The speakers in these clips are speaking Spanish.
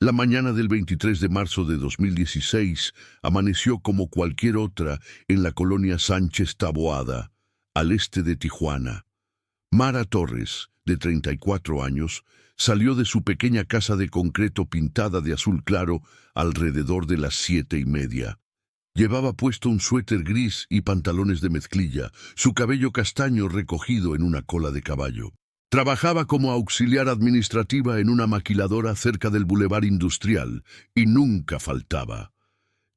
La mañana del 23 de marzo de 2016 amaneció como cualquier otra en la colonia Sánchez Taboada, al este de Tijuana. Mara Torres, de 34 años, salió de su pequeña casa de concreto pintada de azul claro alrededor de las 7:30. Llevaba puesto un suéter gris y pantalones de mezclilla, su cabello castaño recogido en una cola de caballo. Trabajaba como auxiliar administrativa en una maquiladora cerca del Boulevard Industrial y nunca faltaba.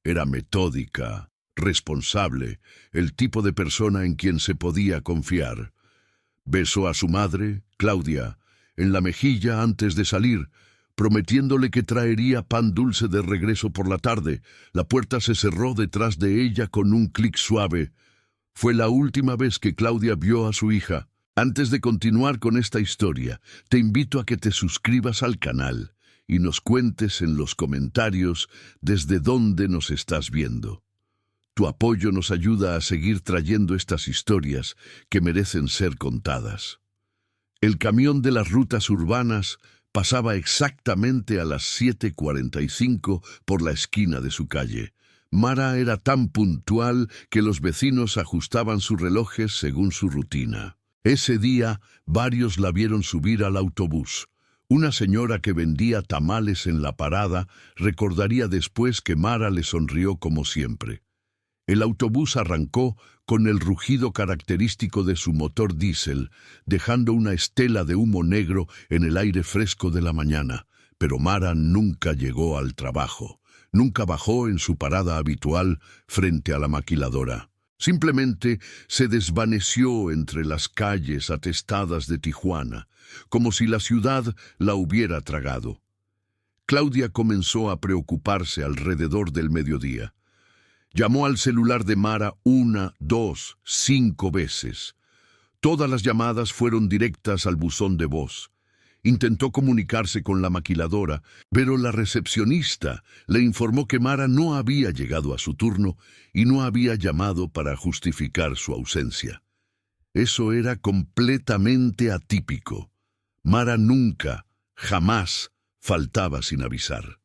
Era metódica, responsable, el tipo de persona en quien se podía confiar. Besó a su madre, Claudia, en la mejilla antes de salir, prometiéndole que traería pan dulce de regreso por la tarde. La puerta se cerró detrás de ella con un clic suave. Fue la última vez que Claudia vio a su hija. Antes de continuar con esta historia, te invito a que te suscribas al canal y nos cuentes en los comentarios desde dónde nos estás viendo. Tu apoyo nos ayuda a seguir trayendo estas historias que merecen ser contadas. El camión de las rutas urbanas pasaba exactamente a las 7:45 por la esquina de su calle. Mara era tan puntual que los vecinos ajustaban sus relojes según su rutina. Ese día, varios la vieron subir al autobús. Una señora que vendía tamales en la parada recordaría después que Mara le sonrió como siempre. El autobús arrancó con el rugido característico de su motor diésel, dejando una estela de humo negro en el aire fresco de la mañana. Pero Mara nunca llegó al trabajo. Nunca bajó en su parada habitual frente a la maquiladora. Simplemente se desvaneció entre las calles atestadas de Tijuana, como si la ciudad la hubiera tragado. Claudia comenzó a preocuparse alrededor del mediodía. Llamó al celular de Mara 1, 2, 5 veces. Todas las llamadas fueron directas al buzón de voz. Intentó comunicarse con la maquiladora, pero la recepcionista le informó que Mara no había llegado a su turno y no había llamado para justificar su ausencia. Eso era completamente atípico. Mara nunca, jamás, faltaba sin avisar.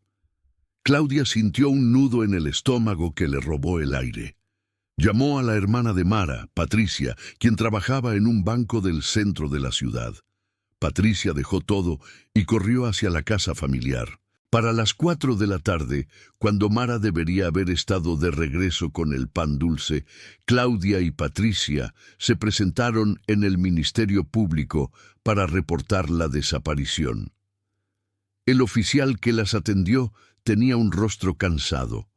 Claudia sintió un nudo en el estómago que le robó el aire. Llamó a la hermana de Mara, Patricia, quien trabajaba en un banco del centro de la ciudad. Patricia dejó todo y corrió hacia la casa familiar. Para las 4 de la tarde, cuando Mara debería haber estado de regreso con el pan dulce, Claudia y Patricia se presentaron en el Ministerio Público para reportar la desaparición. El oficial que las atendió tenía un rostro cansado,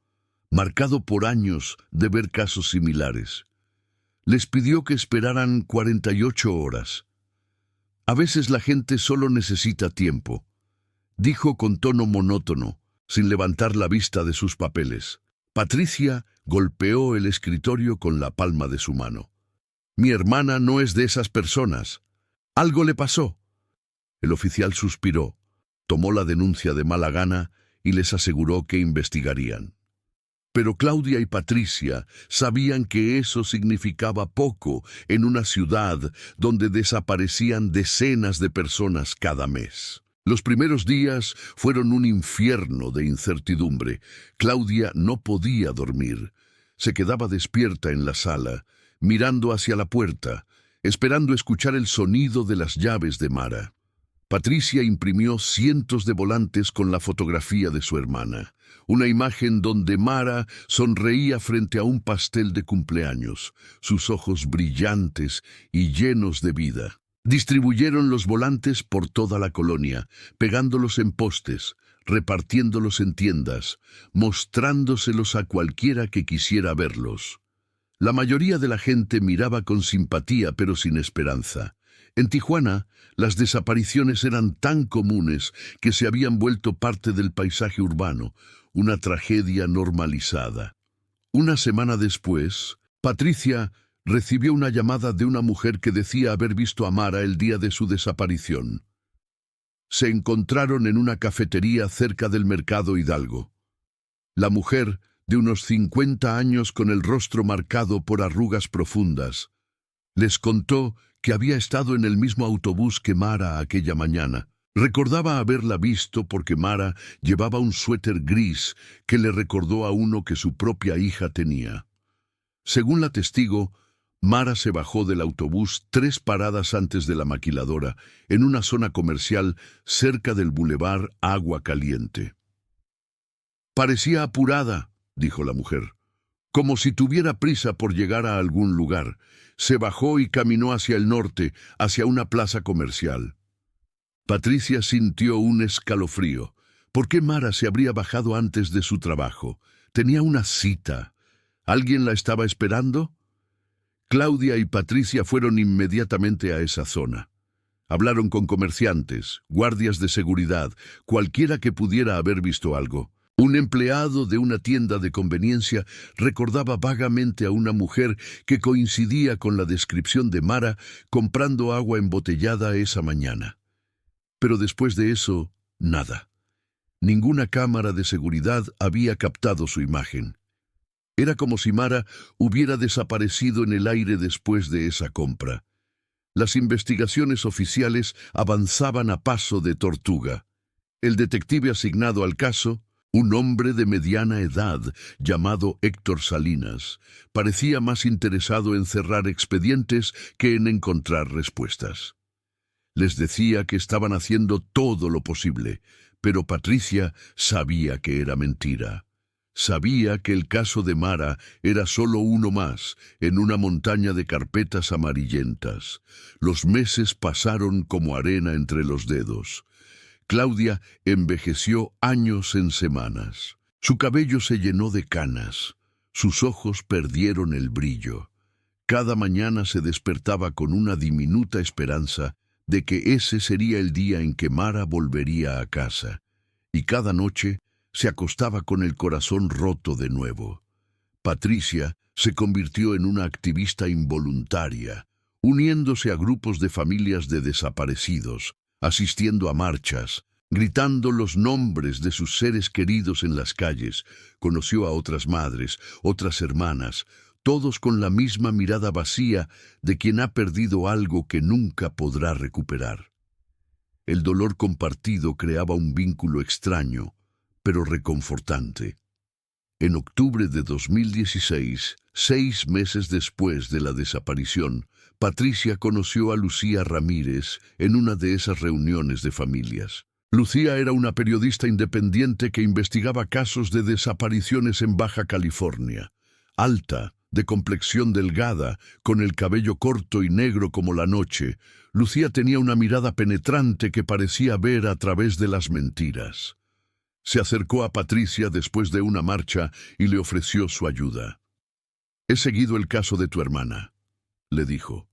marcado por años de ver casos similares. Les pidió que esperaran 48 horas. A veces la gente solo necesita tiempo, dijo con tono monótono, sin levantar la vista de sus papeles. Patricia golpeó el escritorio con la palma de su mano. Mi hermana no es de esas personas. Algo le pasó. El oficial suspiró, tomó la denuncia de mala gana y les aseguró que investigarían. Pero Claudia y Patricia sabían que eso significaba poco en una ciudad donde desaparecían decenas de personas cada mes. Los primeros días fueron un infierno de incertidumbre. Claudia no podía dormir. Se quedaba despierta en la sala, mirando hacia la puerta, esperando escuchar el sonido de las llaves de Mara. Patricia imprimió cientos de volantes con la fotografía de su hermana, una imagen donde Mara sonreía frente a un pastel de cumpleaños, sus ojos brillantes y llenos de vida. Distribuyeron los volantes por toda la colonia, pegándolos en postes, repartiéndolos en tiendas, mostrándoselos a cualquiera que quisiera verlos. La mayoría de la gente miraba con simpatía pero sin esperanza. En Tijuana, las desapariciones eran tan comunes que se habían vuelto parte del paisaje urbano, una tragedia normalizada. Una semana después, Patricia recibió una llamada de una mujer que decía haber visto a Mara el día de su desaparición. Se encontraron en una cafetería cerca del Mercado Hidalgo. La mujer, de unos 50 años con el rostro marcado por arrugas profundas, les contó que había estado en el mismo autobús que Mara aquella mañana. Recordaba haberla visto porque Mara llevaba un suéter gris que le recordó a uno que su propia hija tenía. Según la testigo, Mara se bajó del autobús 3 paradas antes de la maquiladora, en una zona comercial cerca del bulevar Agua Caliente. Parecía apurada, dijo la mujer, como si tuviera prisa por llegar a algún lugar. Se bajó y caminó hacia el norte, hacia una plaza comercial. Patricia sintió un escalofrío. ¿Por qué Mara se habría bajado antes de su trabajo? Tenía una cita. ¿Alguien la estaba esperando? Claudia y Patricia fueron inmediatamente a esa zona. Hablaron con comerciantes, guardias de seguridad, cualquiera que pudiera haber visto algo. Un empleado de una tienda de conveniencia recordaba vagamente a una mujer que coincidía con la descripción de Mara comprando agua embotellada esa mañana. Pero después de eso, nada. Ninguna cámara de seguridad había captado su imagen. Era como si Mara hubiera desaparecido en el aire después de esa compra. Las investigaciones oficiales avanzaban a paso de tortuga. El detective asignado al caso, un hombre de mediana edad llamado Héctor Salinas, parecía más interesado en cerrar expedientes que en encontrar respuestas. Les decía que estaban haciendo todo lo posible, pero Patricia sabía que era mentira. Sabía que el caso de Mara era solo uno más en una montaña de carpetas amarillentas. Los meses pasaron como arena entre los dedos. Claudia envejeció años en semanas. Su cabello se llenó de canas. Sus ojos perdieron el brillo. Cada mañana se despertaba con una diminuta esperanza de que ese sería el día en que Mara volvería a casa. Y cada noche se acostaba con el corazón roto de nuevo. Patricia se convirtió en una activista involuntaria, uniéndose a grupos de familias de desaparecidos, asistiendo a marchas, gritando los nombres de sus seres queridos en las calles. Conoció a otras madres, otras hermanas, todos con la misma mirada vacía de quien ha perdido algo que nunca podrá recuperar. El dolor compartido creaba un vínculo extraño, pero reconfortante. En octubre de 2016, 6 meses después de la desaparición, Patricia conoció a Lucía Ramírez en una de esas reuniones de familias. Lucía era una periodista independiente que investigaba casos de desapariciones en Baja California. Alta, de complexión delgada, con el cabello corto y negro como la noche, Lucía tenía una mirada penetrante que parecía ver a través de las mentiras. Se acercó a Patricia después de una marcha y le ofreció su ayuda. «He seguido el caso de tu hermana», le dijo.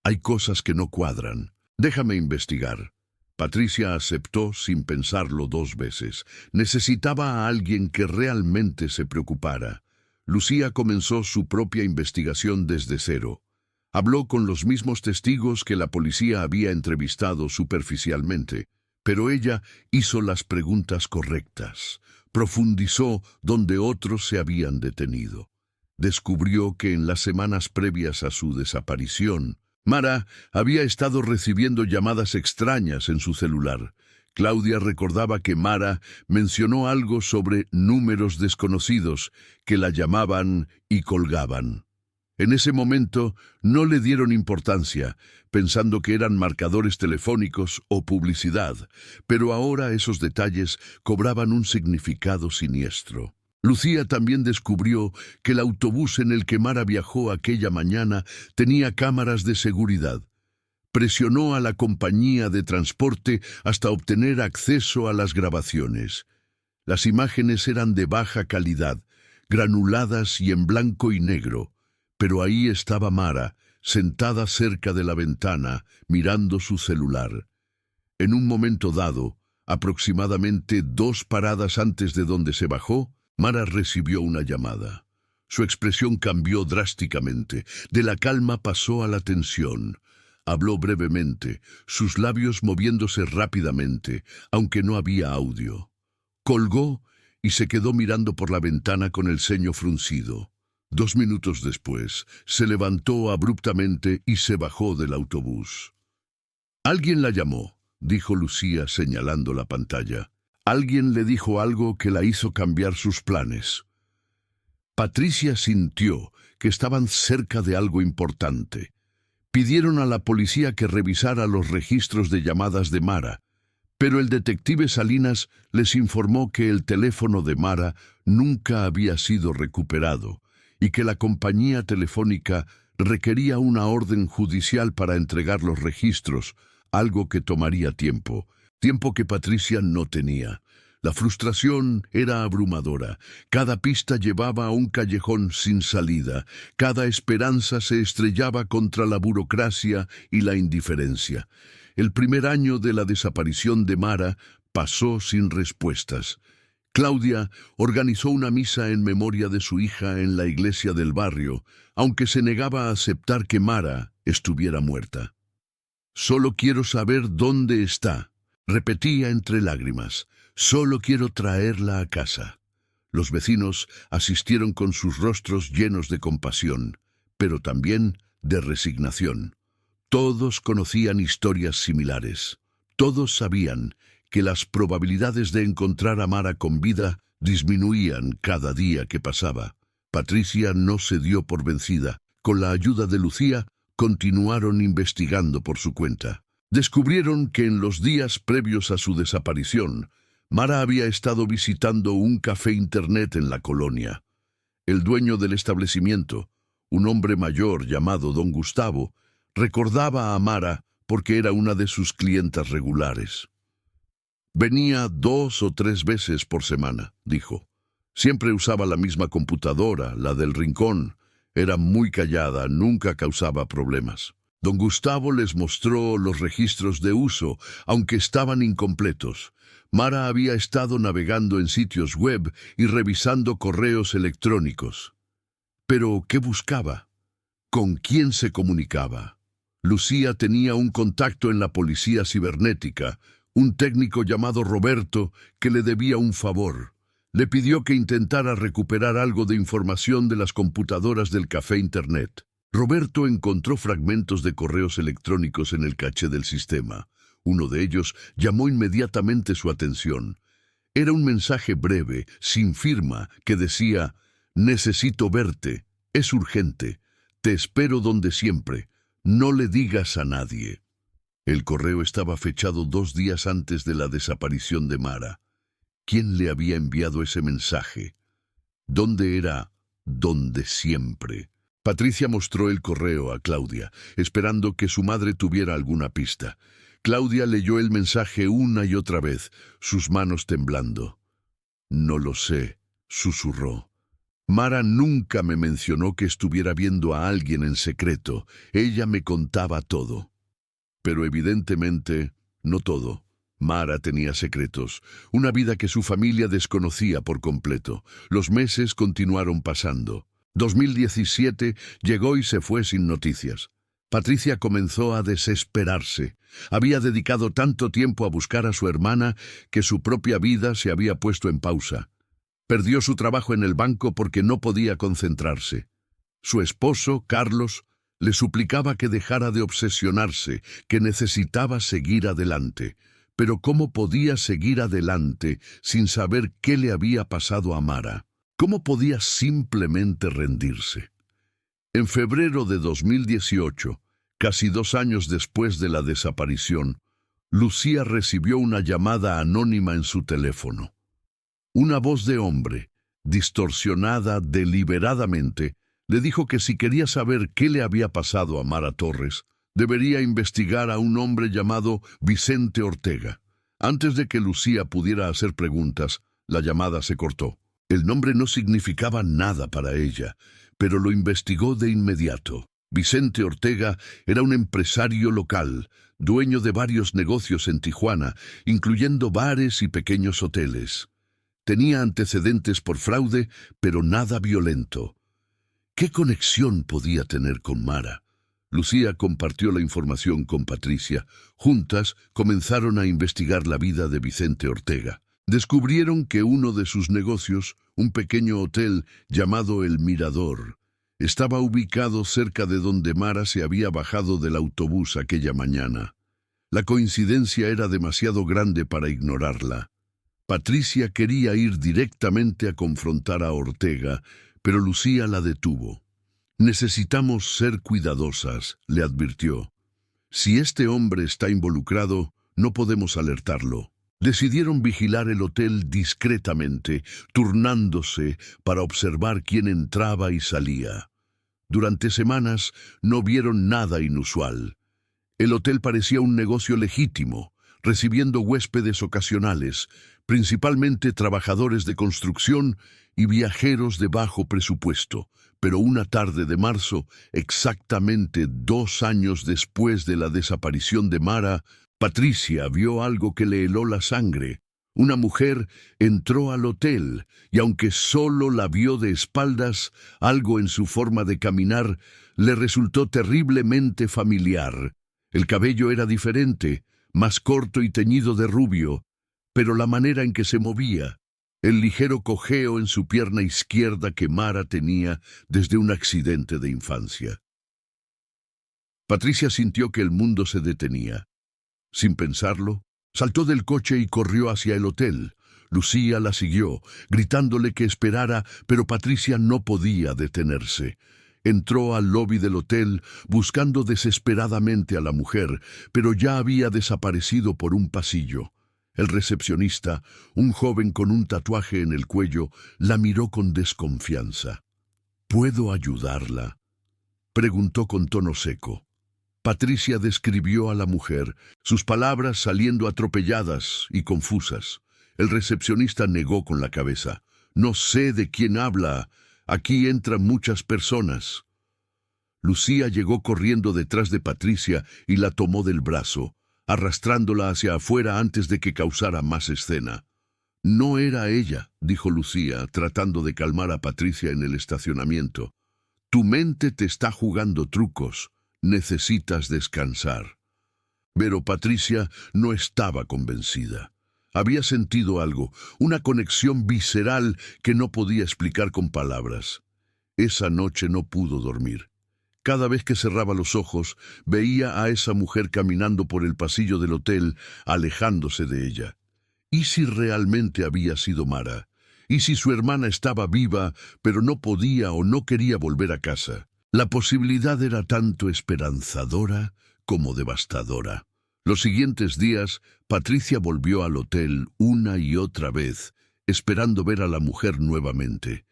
«Hay cosas que no cuadran. Déjame investigar». Patricia aceptó sin pensarlo 2 veces. Necesitaba a alguien que realmente se preocupara. Lucía comenzó su propia investigación desde cero. Habló con los mismos testigos que la policía había entrevistado superficialmente, pero ella hizo las preguntas correctas, profundizó donde otros se habían detenido. Descubrió que en las semanas previas a su desaparición, Mara había estado recibiendo llamadas extrañas en su celular. Claudia recordaba que Mara mencionó algo sobre números desconocidos que la llamaban y colgaban. En ese momento no le dieron importancia, pensando que eran marcadores telefónicos o publicidad, pero ahora esos detalles cobraban un significado siniestro. Lucía también descubrió que el autobús en el que Mara viajó aquella mañana tenía cámaras de seguridad. Presionó a la compañía de transporte hasta obtener acceso a las grabaciones. Las imágenes eran de baja calidad, granuladas y en blanco y negro. Pero ahí estaba Mara, sentada cerca de la ventana, mirando su celular. En un momento dado, aproximadamente 2 paradas antes de donde se bajó, Mara recibió una llamada. Su expresión cambió drásticamente. De la calma pasó a la tensión. Habló brevemente, sus labios moviéndose rápidamente, aunque no había audio. Colgó y se quedó mirando por la ventana con el ceño fruncido. 2 minutos después, se levantó abruptamente y se bajó del autobús. «Alguien la llamó», dijo Lucía señalando la pantalla. Alguien le dijo algo que la hizo cambiar sus planes. Patricia sintió que estaban cerca de algo importante. Pidieron a la policía que revisara los registros de llamadas de Mara, pero el detective Salinas les informó que el teléfono de Mara nunca había sido recuperado y que la compañía telefónica requería una orden judicial para entregar los registros, algo que tomaría tiempo que Patricia no tenía. La frustración era abrumadora. Cada pista llevaba a un callejón sin salida. Cada esperanza se estrellaba contra la burocracia y la indiferencia. El primer año de la desaparición de Mara pasó sin respuestas. Claudia organizó una misa en memoria de su hija en la iglesia del barrio, aunque se negaba a aceptar que Mara estuviera muerta. «Solo quiero saber dónde está», repetía entre lágrimas. «Solo quiero traerla a casa». Los vecinos asistieron con sus rostros llenos de compasión, pero también de resignación. Todos conocían historias similares. Todos sabían que las probabilidades de encontrar a Mara con vida disminuían cada día que pasaba. Patricia no se dio por vencida. Con la ayuda de Lucía, continuaron investigando por su cuenta. Descubrieron que en los días previos a su desaparición, Mara había estado visitando un café internet en la colonia. El dueño del establecimiento, un hombre mayor llamado Don Gustavo, recordaba a Mara porque era una de sus clientas regulares. «Venía 2 o 3 veces por semana», dijo. «Siempre usaba la misma computadora, la del rincón. Era muy callada, nunca causaba problemas». Don Gustavo les mostró los registros de uso, aunque estaban incompletos. Mara había estado navegando en sitios web y revisando correos electrónicos. ¿Pero qué buscaba? ¿Con quién se comunicaba? Lucía tenía un contacto en la policía cibernética, un técnico llamado Roberto que le debía un favor. Le pidió que intentara recuperar algo de información de las computadoras del café internet. Roberto encontró fragmentos de correos electrónicos en el caché del sistema. Uno de ellos llamó inmediatamente su atención. Era un mensaje breve, sin firma, que decía: «Necesito verte, es urgente, te espero donde siempre, no le digas a nadie». El correo estaba fechado 2 días antes de la desaparición de Mara. ¿Quién le había enviado ese mensaje? ¿Dónde era? Donde siempre. Patricia mostró el correo a Claudia, esperando que su madre tuviera alguna pista. Claudia leyó el mensaje una y otra vez, sus manos temblando. «No lo sé», susurró. «Mara nunca me mencionó que estuviera viendo a alguien en secreto. Ella me contaba todo». Pero evidentemente, no todo. Mara tenía secretos, una vida que su familia desconocía por completo. Los meses continuaron pasando. 2017 llegó y se fue sin noticias. Patricia comenzó a desesperarse. Había dedicado tanto tiempo a buscar a su hermana que su propia vida se había puesto en pausa. Perdió su trabajo en el banco porque no podía concentrarse. Su esposo, Carlos, le suplicaba que dejara de obsesionarse, que necesitaba seguir adelante. Pero ¿cómo podía seguir adelante sin saber qué le había pasado a Mara? ¿Cómo podía simplemente rendirse? En febrero de 2018, casi 2 años después de la desaparición, Lucía recibió una llamada anónima en su teléfono. Una voz de hombre, distorsionada deliberadamente, le dijo que si quería saber qué le había pasado a Mara Torres, debería investigar a un hombre llamado Vicente Ortega. Antes de que Lucía pudiera hacer preguntas, la llamada se cortó. El nombre no significaba nada para ella, pero lo investigó de inmediato. Vicente Ortega era un empresario local, dueño de varios negocios en Tijuana, incluyendo bares y pequeños hoteles. Tenía antecedentes por fraude, pero nada violento. ¿Qué conexión podía tener con Mara? Lucía compartió la información con Patricia. Juntas comenzaron a investigar la vida de Vicente Ortega. Descubrieron que uno de sus negocios, un pequeño hotel llamado El Mirador, estaba ubicado cerca de donde Mara se había bajado del autobús aquella mañana. La coincidencia era demasiado grande para ignorarla. Patricia quería ir directamente a confrontar a Ortega, pero Lucía la detuvo. «Necesitamos ser cuidadosas», le advirtió. «Si este hombre está involucrado, no podemos alertarlo». Decidieron vigilar el hotel discretamente, turnándose para observar quién entraba y salía. Durante semanas no vieron nada inusual. El hotel parecía un negocio legítimo, recibiendo huéspedes ocasionales, principalmente trabajadores de construcción y viajeros de bajo presupuesto. Pero una tarde de marzo, exactamente 2 años después de la desaparición de Mara, Patricia vio algo que le heló la sangre. Una mujer entró al hotel y aunque solo la vio de espaldas, algo en su forma de caminar le resultó terriblemente familiar. El cabello era diferente, más corto y teñido de rubio, pero la manera en que se movía, el ligero cojeo en su pierna izquierda que Mara tenía desde un accidente de infancia. Patricia sintió que el mundo se detenía. Sin pensarlo, saltó del coche y corrió hacia el hotel. Lucía la siguió, gritándole que esperara, pero Patricia no podía detenerse. Entró al lobby del hotel buscando desesperadamente a la mujer, pero ya había desaparecido por un pasillo. El recepcionista, un joven con un tatuaje en el cuello, la miró con desconfianza. «¿Puedo ayudarla?», preguntó con tono seco. Patricia describió a la mujer, sus palabras saliendo atropelladas y confusas. El recepcionista negó con la cabeza. «No sé de quién habla. Aquí entran muchas personas». Lucía llegó corriendo detrás de Patricia y la tomó del brazo, arrastrándola hacia afuera antes de que causara más escena. «No era ella», dijo Lucía, tratando de calmar a Patricia en el estacionamiento. «Tu mente te está jugando trucos. Necesitas descansar». Pero Patricia no estaba convencida. Había sentido algo, una conexión visceral que no podía explicar con palabras. Esa noche no pudo dormir. Cada vez que cerraba los ojos, veía a esa mujer caminando por el pasillo del hotel, alejándose de ella. ¿Y si realmente había sido Mara? ¿Y si su hermana estaba viva, pero no podía o no quería volver a casa? La posibilidad era tanto esperanzadora como devastadora. Los siguientes días, Patricia volvió al hotel una y otra vez, esperando ver a la mujer nuevamente.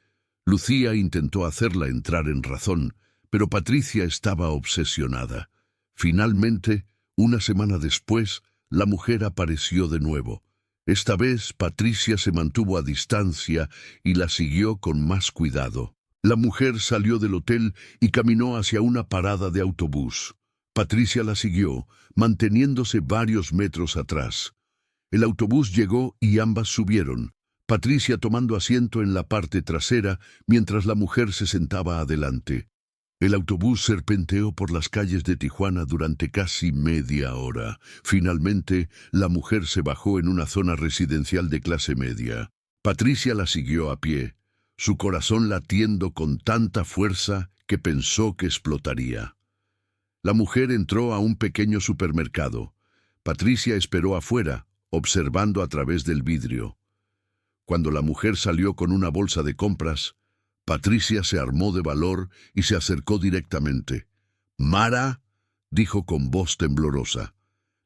Lucía intentó hacerla entrar en razón, pero Patricia estaba obsesionada. Finalmente, una semana después, la mujer apareció de nuevo. Esta vez, Patricia se mantuvo a distancia y la siguió con más cuidado. La mujer salió del hotel y caminó hacia una parada de autobús. Patricia la siguió, manteniéndose varios metros atrás. El autobús llegó y ambas subieron, Patricia tomando asiento en la parte trasera mientras la mujer se sentaba adelante. El autobús serpenteó por las calles de Tijuana durante casi media hora. Finalmente, la mujer se bajó en una zona residencial de clase media. Patricia la siguió a pie, su corazón latiendo con tanta fuerza que pensó que explotaría. La mujer entró a un pequeño supermercado. Patricia esperó afuera, observando a través del vidrio. Cuando la mujer salió con una bolsa de compras, Patricia se armó de valor y se acercó directamente. «¿Mara?», dijo con voz temblorosa.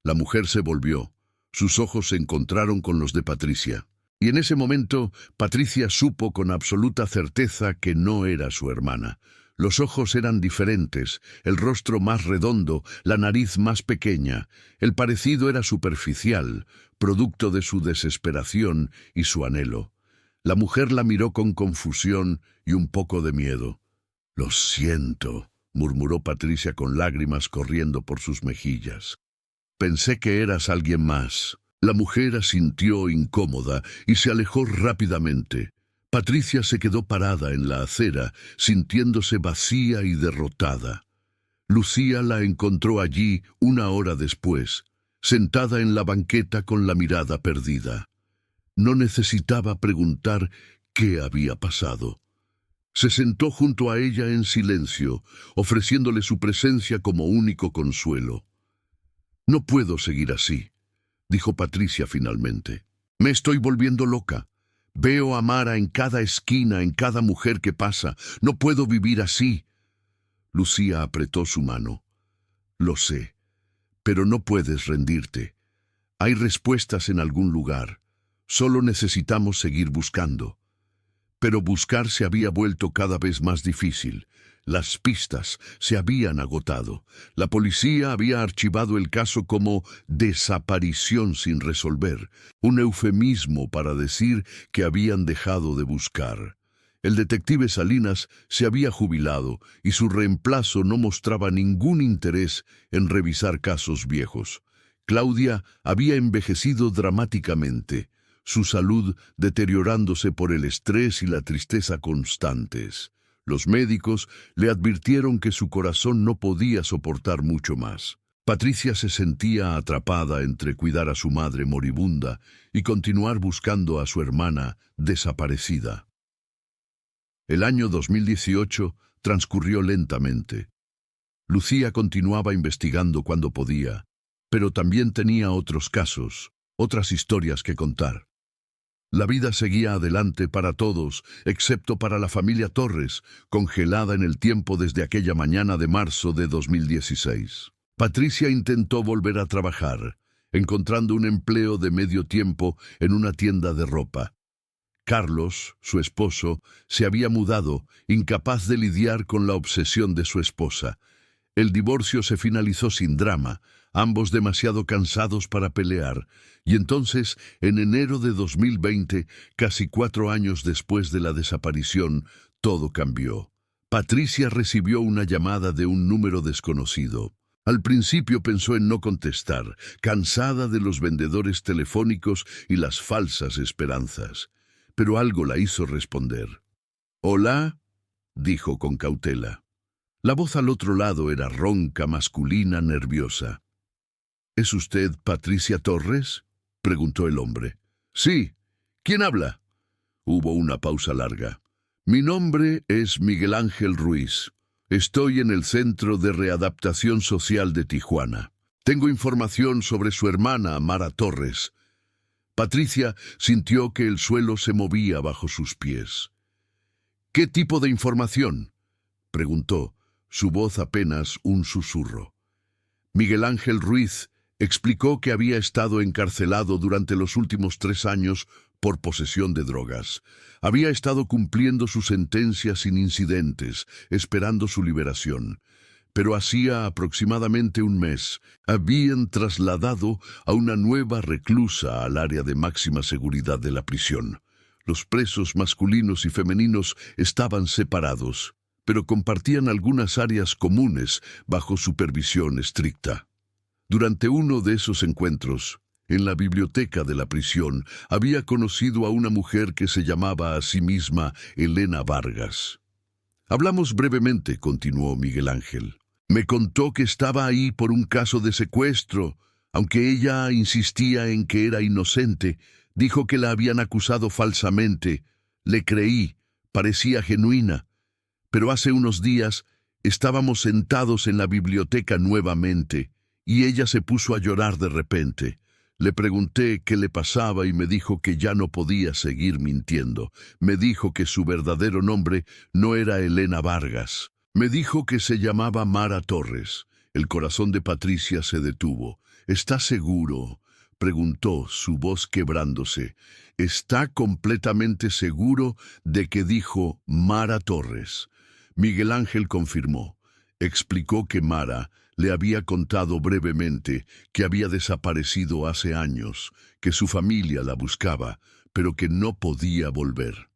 La mujer se volvió. Sus ojos se encontraron con los de Patricia. Y en ese momento, Patricia supo con absoluta certeza que no era su hermana. Los ojos eran diferentes, el rostro más redondo, la nariz más pequeña. El parecido era superficial, producto de su desesperación y su anhelo. La mujer la miró con confusión y un poco de miedo. «Lo siento», murmuró Patricia con lágrimas corriendo por sus mejillas. «Pensé que eras alguien más». La mujer asintió incómoda y se alejó rápidamente. Patricia se quedó parada en la acera, sintiéndose vacía y derrotada. Lucía la encontró allí una hora después, sentada en la banqueta con la mirada perdida. No necesitaba preguntar qué había pasado. Se sentó junto a ella en silencio, ofreciéndole su presencia como único consuelo. No puedo seguir así, dijo Patricia finalmente. Me estoy volviendo loca. Veo a Mara en cada esquina, en cada mujer que pasa. No puedo vivir así. Lucía apretó su mano. Lo sé, pero no puedes rendirte. Hay respuestas en algún lugar. Solo necesitamos seguir buscando. Pero buscar se había vuelto cada vez más difícil. Las pistas se habían agotado. La policía había archivado el caso como desaparición sin resolver, un eufemismo para decir que habían dejado de buscar. El detective Salinas se había jubilado y su reemplazo no mostraba ningún interés en revisar casos viejos. Claudia había envejecido dramáticamente, su salud deteriorándose por el estrés y la tristeza constantes. Los médicos le advirtieron que su corazón no podía soportar mucho más. Patricia se sentía atrapada entre cuidar a su madre moribunda y continuar buscando a su hermana desaparecida. El año 2018 transcurrió lentamente. Lucía continuaba investigando cuando podía, pero también tenía otros casos, otras historias que contar. La vida seguía adelante para todos, excepto para la familia Torres, congelada en el tiempo desde aquella mañana de marzo de 2016. Patricia intentó volver a trabajar, encontrando un empleo de medio tiempo en una tienda de ropa. Carlos, su esposo, se había mudado, incapaz de lidiar con la obsesión de su esposa. El divorcio se finalizó sin drama, ambos demasiado cansados para pelear, y entonces, en enero de 2020, casi 4 años después de la desaparición, todo cambió. Patricia recibió una llamada de un número desconocido. Al principio pensó en no contestar, cansada de los vendedores telefónicos y las falsas esperanzas. Pero algo la hizo responder. «Hola», dijo con cautela. La voz al otro lado era ronca, masculina, nerviosa. «¿Es usted Patricia Torres?», preguntó el hombre. «Sí. ¿Quién habla?». Hubo una pausa larga. «Mi nombre es Miguel Ángel Ruiz. Estoy en el Centro de Readaptación Social de Tijuana. Tengo información sobre su hermana, Mara Torres». Patricia sintió que el suelo se movía bajo sus pies. «¿Qué tipo de información?», preguntó, su voz apenas un susurro. Miguel Ángel Ruiz explicó que había estado encarcelado durante los últimos 3 años por posesión de drogas. Había estado cumpliendo su sentencia sin incidentes, esperando su liberación. Pero hacía aproximadamente un mes habían trasladado a una nueva reclusa al área de máxima seguridad de la prisión. Los presos masculinos y femeninos estaban separados, pero compartían algunas áreas comunes bajo supervisión estricta. Durante uno de esos encuentros, en la biblioteca de la prisión, había conocido a una mujer que se llamaba a sí misma Elena Vargas. «Hablamos brevemente», continuó Miguel Ángel. «Me contó que estaba ahí por un caso de secuestro. Aunque ella insistía en que era inocente, dijo que la habían acusado falsamente. Le creí, parecía genuina. Pero hace unos días estábamos sentados en la biblioteca nuevamente, y ella se puso a llorar de repente. Le pregunté qué le pasaba y me dijo que ya no podía seguir mintiendo. Me dijo que su verdadero nombre no era Elena Vargas. Me dijo que se llamaba Mara Torres». El corazón de Patricia se detuvo. «¿Está seguro?», preguntó, su voz quebrándose. «¿Está completamente seguro de que dijo Mara Torres?». Miguel Ángel confirmó. Explicó que Mara le había contado brevemente que había desaparecido hace años, que su familia la buscaba, pero que no podía volver.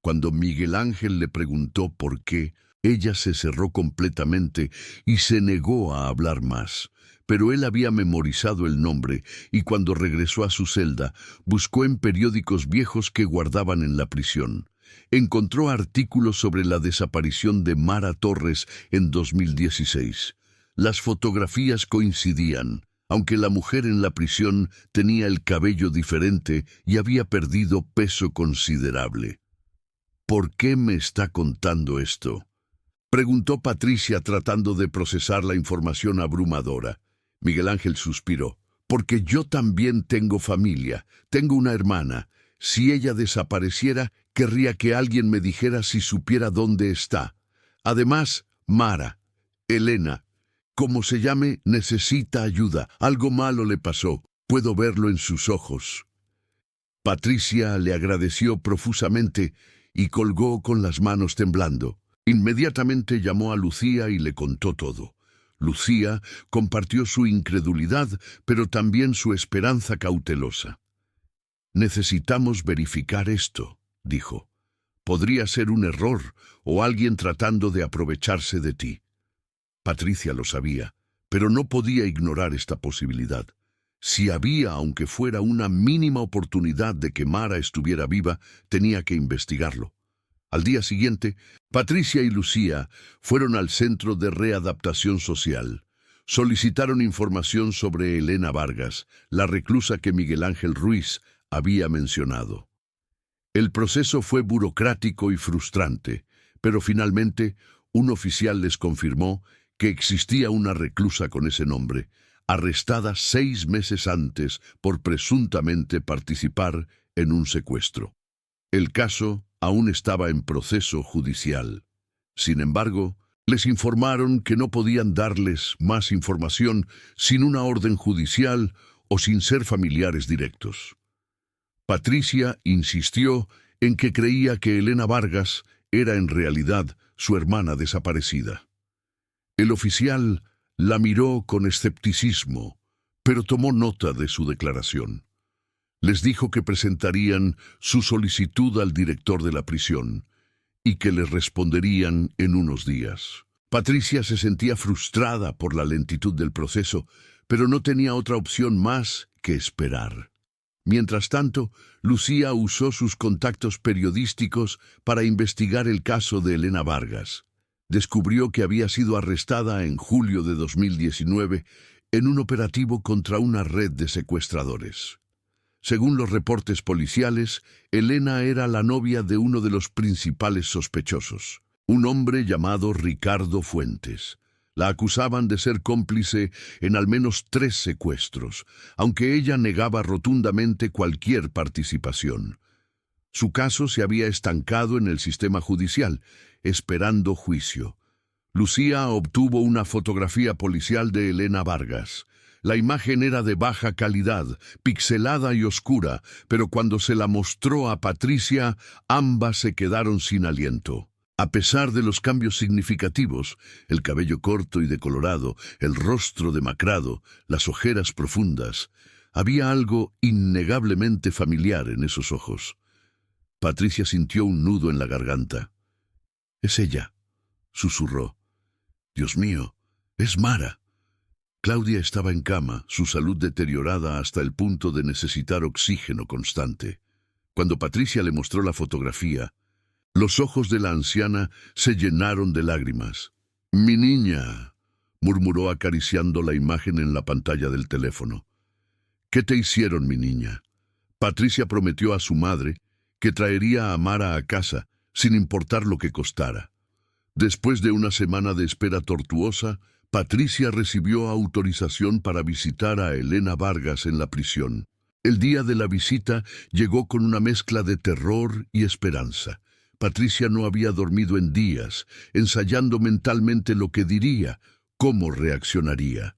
Cuando Miguel Ángel le preguntó por qué, ella se cerró completamente y se negó a hablar más. Pero él había memorizado el nombre y cuando regresó a su celda, buscó en periódicos viejos que guardaban en la prisión. Encontró artículos sobre la desaparición de Mara Torres en 2016. Las fotografías coincidían, aunque la mujer en la prisión tenía el cabello diferente y había perdido peso considerable. «¿Por qué me está contando esto?», preguntó Patricia tratando de procesar la información abrumadora. Miguel Ángel suspiró. Porque yo también tengo familia, tengo una hermana. Si ella desapareciera, querría que alguien me dijera si supiera dónde está. Además, Mara, Elena, como se llame, necesita ayuda. Algo malo le pasó. Puedo verlo en sus ojos. Patricia le agradeció profusamente y colgó con las manos temblando. Inmediatamente llamó a Lucía y le contó todo. Lucía compartió su incredulidad, pero también su esperanza cautelosa. «Necesitamos verificar esto», dijo. «Podría ser un error o alguien tratando de aprovecharse de ti». Patricia lo sabía, pero no podía ignorar esta posibilidad. Si había, aunque fuera una mínima oportunidad de que Mara estuviera viva, tenía que investigarlo. Al día siguiente, Patricia y Lucía fueron al Centro de Readaptación Social. Solicitaron información sobre Elena Vargas, la reclusa que Miguel Ángel Ruiz había mencionado. El proceso fue burocrático y frustrante, pero finalmente un oficial les confirmó que existía una reclusa con ese nombre, arrestada 6 meses antes por presuntamente participar en un secuestro. El caso aún estaba en proceso judicial. Sin embargo, les informaron que no podían darles más información sin una orden judicial o sin ser familiares directos. Patricia insistió en que creía que Elena Vargas era en realidad su hermana desaparecida. El oficial la miró con escepticismo, pero tomó nota de su declaración. Les dijo que presentarían su solicitud al director de la prisión y que les responderían en unos días. Patricia se sentía frustrada por la lentitud del proceso, pero no tenía otra opción más que esperar. Mientras tanto, Lucía usó sus contactos periodísticos para investigar el caso de Elena Vargas. Descubrió que había sido arrestada en julio de 2019 en un operativo contra una red de secuestradores. Según los reportes policiales, Elena era la novia de uno de los principales sospechosos, un hombre llamado Ricardo Fuentes. La acusaban de ser cómplice en al menos 3 secuestros, aunque ella negaba rotundamente cualquier participación. Su caso se había estancado en el sistema judicial, esperando juicio. Lucía obtuvo una fotografía policial de Elena Vargas. La imagen era de baja calidad, pixelada y oscura, pero cuando se la mostró a Patricia, ambas se quedaron sin aliento. A pesar de los cambios significativos, el cabello corto y decolorado, el rostro demacrado, las ojeras profundas, había algo innegablemente familiar en esos ojos. Patricia sintió un nudo en la garganta. «Es ella», susurró. «Dios mío, es Mara». Claudia estaba en cama, su salud deteriorada hasta el punto de necesitar oxígeno constante. Cuando Patricia le mostró la fotografía, los ojos de la anciana se llenaron de lágrimas. «Mi niña», murmuró acariciando la imagen en la pantalla del teléfono. «¿Qué te hicieron, mi niña?» Patricia prometió a su madre que traería a Mara a casa, sin importar lo que costara. Después de una semana de espera tortuosa, Patricia recibió autorización para visitar a Elena Vargas en la prisión. El día de la visita llegó con una mezcla de terror y esperanza. Patricia no había dormido en días, ensayando mentalmente lo que diría, cómo reaccionaría.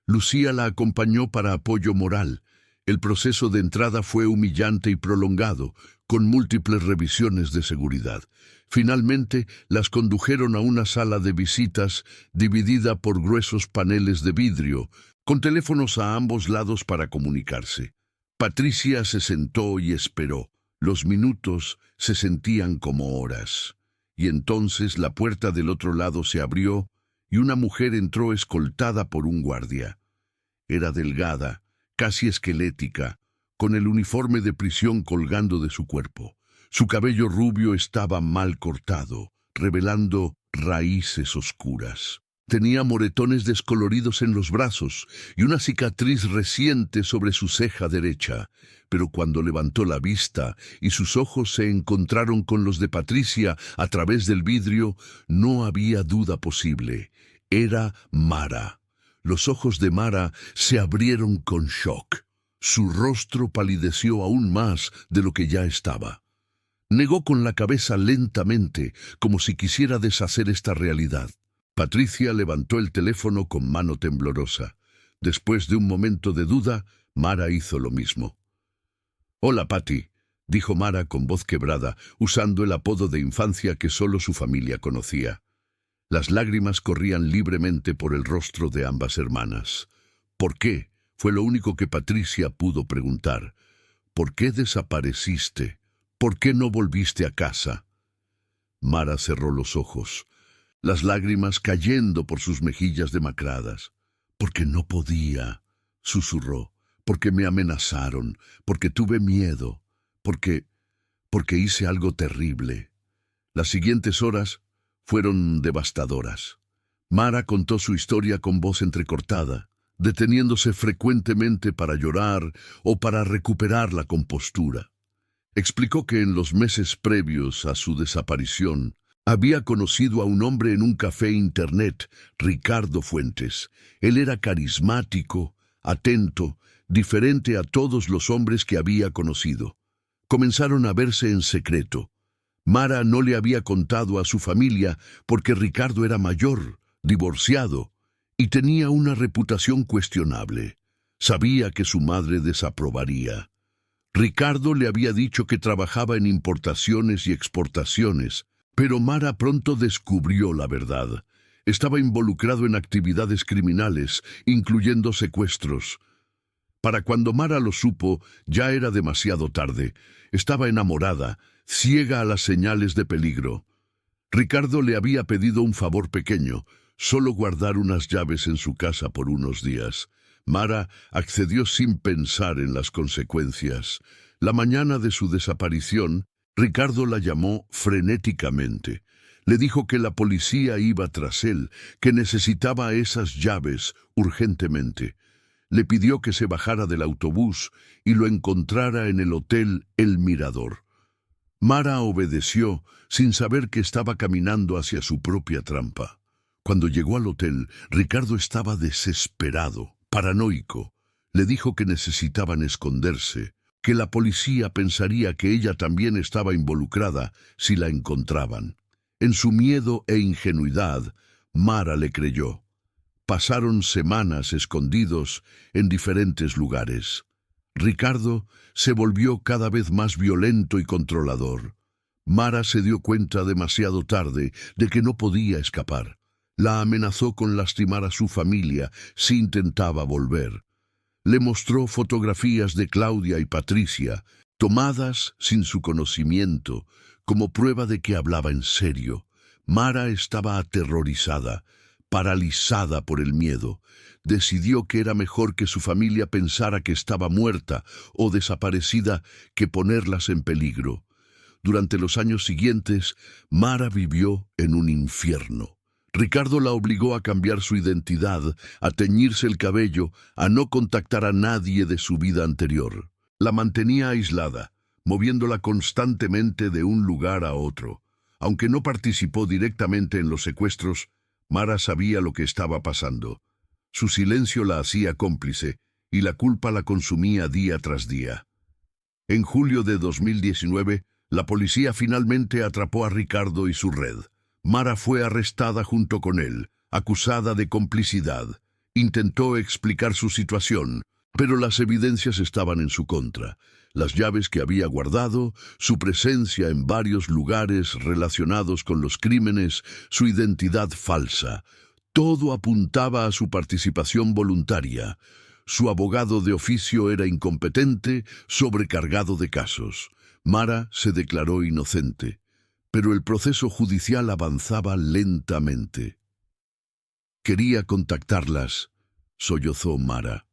Lucía la acompañó para apoyo moral. El proceso de entrada fue humillante y prolongado, con múltiples revisiones de seguridad. Finalmente, las condujeron a una sala de visitas dividida por gruesos paneles de vidrio, con teléfonos a ambos lados para comunicarse. Patricia se sentó y esperó. Los minutos se sentían como horas. Y entonces la puerta del otro lado se abrió y una mujer entró escoltada por un guardia. Era delgada, casi esquelética, con el uniforme de prisión colgando de su cuerpo. Su cabello rubio estaba mal cortado, revelando raíces oscuras. Tenía moretones descoloridos en los brazos y una cicatriz reciente sobre su ceja derecha. Pero cuando levantó la vista y sus ojos se encontraron con los de Patricia a través del vidrio, no había duda posible. Era Mara. Los ojos de Mara se abrieron con shock. Su rostro palideció aún más de lo que ya estaba. Negó con la cabeza lentamente, como si quisiera deshacer esta realidad. Patricia levantó el teléfono con mano temblorosa. Después de un momento de duda, Mara hizo lo mismo. «Hola, Patty», dijo Mara con voz quebrada, usando el apodo de infancia que solo su familia conocía. Las lágrimas corrían libremente por el rostro de ambas hermanas. «¿Por qué?», fue lo único que Patricia pudo preguntar. «¿Por qué desapareciste? ¿Por qué no volviste a casa?». Mara cerró los ojos, las lágrimas cayendo por sus mejillas demacradas. «Porque no podía», susurró, «porque me amenazaron, porque tuve miedo, porque hice algo terrible». Las siguientes horas fueron devastadoras. Mara contó su historia con voz entrecortada, deteniéndose frecuentemente para llorar o para recuperar la compostura. Explicó que en los meses previos a su desaparición había conocido a un hombre en un café internet, Ricardo Fuentes. Él era carismático, atento, diferente a todos los hombres que había conocido. Comenzaron a verse en secreto. Mara no le había contado a su familia porque Ricardo era mayor, divorciado, y tenía una reputación cuestionable. Sabía que su madre desaprobaría. Ricardo le había dicho que trabajaba en importaciones y exportaciones, pero Mara pronto descubrió la verdad. Estaba involucrado en actividades criminales, incluyendo secuestros. Para cuando Mara lo supo, ya era demasiado tarde. Estaba enamorada, ciega a las señales de peligro. Ricardo le había pedido un favor pequeño, solo guardar unas llaves en su casa por unos días. Mara accedió sin pensar en las consecuencias. La mañana de su desaparición, Ricardo la llamó frenéticamente. Le dijo que la policía iba tras él, que necesitaba esas llaves urgentemente. Le pidió que se bajara del autobús y lo encontrara en el hotel El Mirador. Mara obedeció, sin saber que estaba caminando hacia su propia trampa. Cuando llegó al hotel, Ricardo estaba desesperado, paranoico. Le dijo que necesitaban esconderse, que la policía pensaría que ella también estaba involucrada si la encontraban. En su miedo e ingenuidad, Mara le creyó. Pasaron semanas escondidos en diferentes lugares. Ricardo se volvió cada vez más violento y controlador. Mara se dio cuenta demasiado tarde de que no podía escapar. La amenazó con lastimar a su familia si intentaba volver. Le mostró fotografías de Claudia y Patricia, tomadas sin su conocimiento, como prueba de que hablaba en serio. Mara estaba aterrorizada, paralizada por el miedo. Decidió que era mejor que su familia pensara que estaba muerta o desaparecida que ponerlas en peligro. Durante los años siguientes, Mara vivió en un infierno. Ricardo la obligó a cambiar su identidad, a teñirse el cabello, a no contactar a nadie de su vida anterior. La mantenía aislada, moviéndola constantemente de un lugar a otro. Aunque no participó directamente en los secuestros, Mara sabía lo que estaba pasando. Su silencio la hacía cómplice, y la culpa la consumía día tras día. En julio de 2019, la policía finalmente atrapó a Ricardo y su red. Mara fue arrestada junto con él, acusada de complicidad. Intentó explicar su situación, pero las evidencias estaban en su contra. Las llaves que había guardado, su presencia en varios lugares relacionados con los crímenes, su identidad falsa. Todo apuntaba a su participación voluntaria. Su abogado de oficio era incompetente, sobrecargado de casos. Mara se declaró inocente, pero el proceso judicial avanzaba lentamente. Quería contactarlas, sollozó Mara.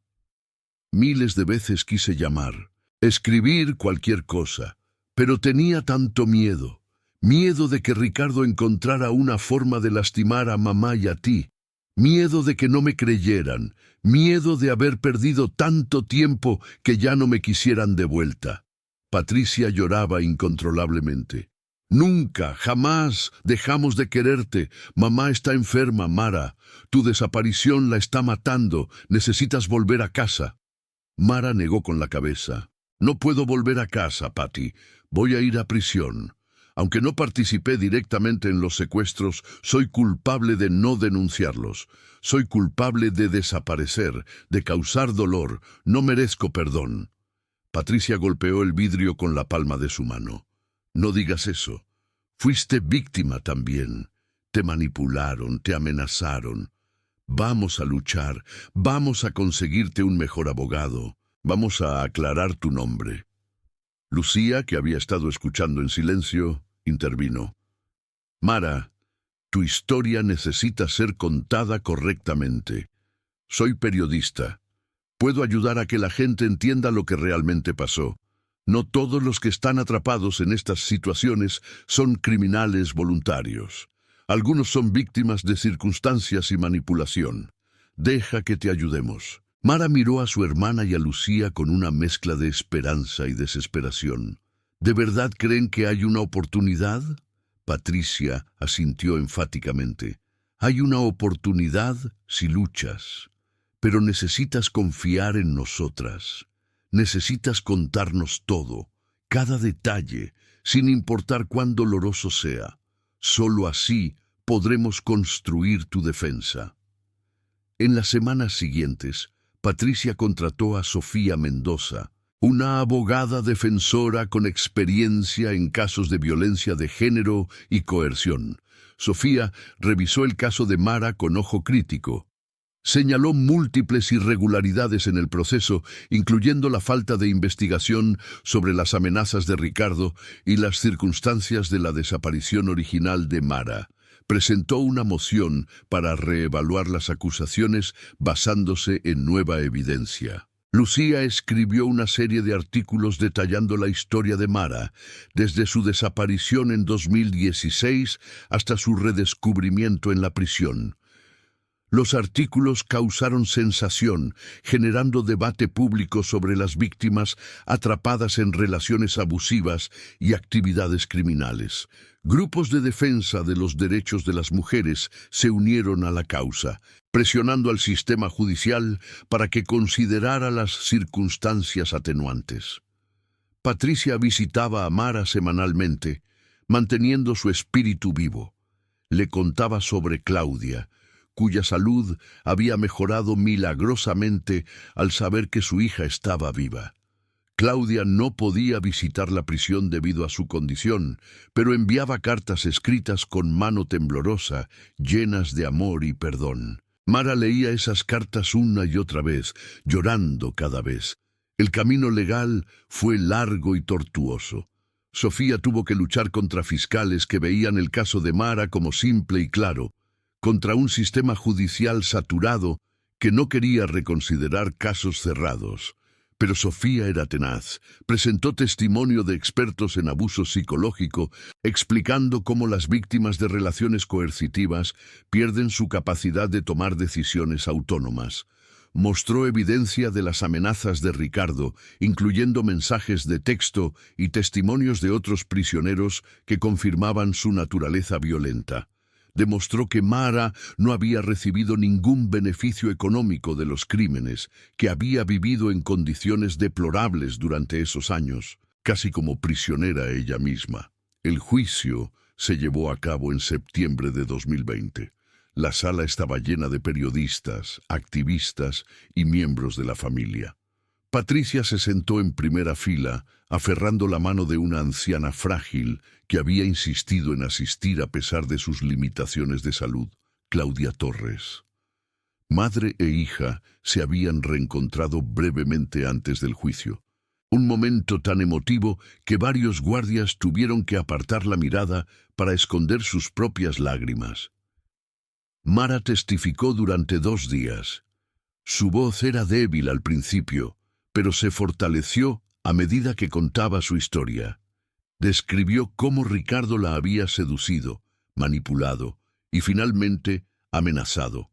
Miles de veces quise llamar, escribir cualquier cosa, pero tenía tanto miedo. Miedo de que Ricardo encontrara una forma de lastimar a mamá y a ti. Miedo de que no me creyeran. Miedo de haber perdido tanto tiempo que ya no me quisieran de vuelta. Patricia lloraba incontrolablemente. Nunca, jamás dejamos de quererte. Mamá está enferma, Mara. Tu desaparición la está matando. Necesitas volver a casa. Mara negó con la cabeza. No puedo volver a casa, Patty. Voy a ir a prisión. Aunque no participé directamente en los secuestros, soy culpable de no denunciarlos. Soy culpable de desaparecer, de causar dolor. No merezco perdón. Patricia golpeó el vidrio con la palma de su mano. No digas eso. Fuiste víctima también. Te manipularon, te amenazaron. Vamos a luchar, vamos a conseguirte un mejor abogado. Vamos a aclarar tu nombre. Lucía, que había estado escuchando en silencio, intervino. Mara, tu historia necesita ser contada correctamente. Soy periodista. Puedo ayudar a que la gente entienda lo que realmente pasó. No todos los que están atrapados en estas situaciones son criminales voluntarios. Algunos son víctimas de circunstancias y manipulación. Deja que te ayudemos. Mara miró a su hermana y a Lucía con una mezcla de esperanza y desesperación. ¿De verdad creen que hay una oportunidad? Patricia asintió enfáticamente. Hay una oportunidad si luchas. Pero necesitas confiar en nosotras. Necesitas contarnos todo, cada detalle, sin importar cuán doloroso sea. Solo así podremos construir tu defensa. En las semanas siguientes, Patricia contrató a Sofía Mendoza, una abogada defensora con experiencia en casos de violencia de género y coerción. Sofía revisó el caso de Mara con ojo crítico. Señaló múltiples irregularidades en el proceso, incluyendo la falta de investigación sobre las amenazas de Ricardo y las circunstancias de la desaparición original de Mara. Presentó una moción para reevaluar las acusaciones basándose en nueva evidencia. Lucía escribió una serie de artículos detallando la historia de Mara, desde su desaparición en 2016 hasta su redescubrimiento en la prisión. Los artículos causaron sensación, generando debate público sobre las víctimas atrapadas en relaciones abusivas y actividades criminales. Grupos de defensa de los derechos de las mujeres se unieron a la causa, presionando al sistema judicial para que considerara las circunstancias atenuantes. Patricia visitaba a Mara semanalmente, manteniendo su espíritu vivo. Le contaba sobre Claudia, cuya salud había mejorado milagrosamente al saber que su hija estaba viva. Claudia no podía visitar la prisión debido a su condición, pero enviaba cartas escritas con mano temblorosa, llenas de amor y perdón. Mara leía esas cartas una y otra vez, llorando cada vez. El camino legal fue largo y tortuoso. Sofía tuvo que luchar contra fiscales que veían el caso de Mara como simple y claro, contra un sistema judicial saturado que no quería reconsiderar casos cerrados. Pero Sofía era tenaz. Presentó testimonio de expertos en abuso psicológico, explicando cómo las víctimas de relaciones coercitivas pierden su capacidad de tomar decisiones autónomas. Mostró evidencia de las amenazas de Ricardo, incluyendo mensajes de texto y testimonios de otros prisioneros que confirmaban su naturaleza violenta. Demostró que Mara no había recibido ningún beneficio económico de los crímenes, que había vivido en condiciones deplorables durante esos años, casi como prisionera ella misma. El juicio se llevó a cabo en septiembre de 2020. La sala estaba llena de periodistas, activistas y miembros de la familia. Patricia se sentó en primera fila, aferrando la mano de una anciana frágil que había insistido en asistir a pesar de sus limitaciones de salud, Claudia Torres. Madre e hija se habían reencontrado brevemente antes del juicio. Un momento tan emotivo que varios guardias tuvieron que apartar la mirada para esconder sus propias lágrimas. Mara testificó durante 2 días. Su voz era débil al principio, pero se fortaleció a medida que contaba su historia. Describió cómo Ricardo la había seducido, manipulado y finalmente amenazado.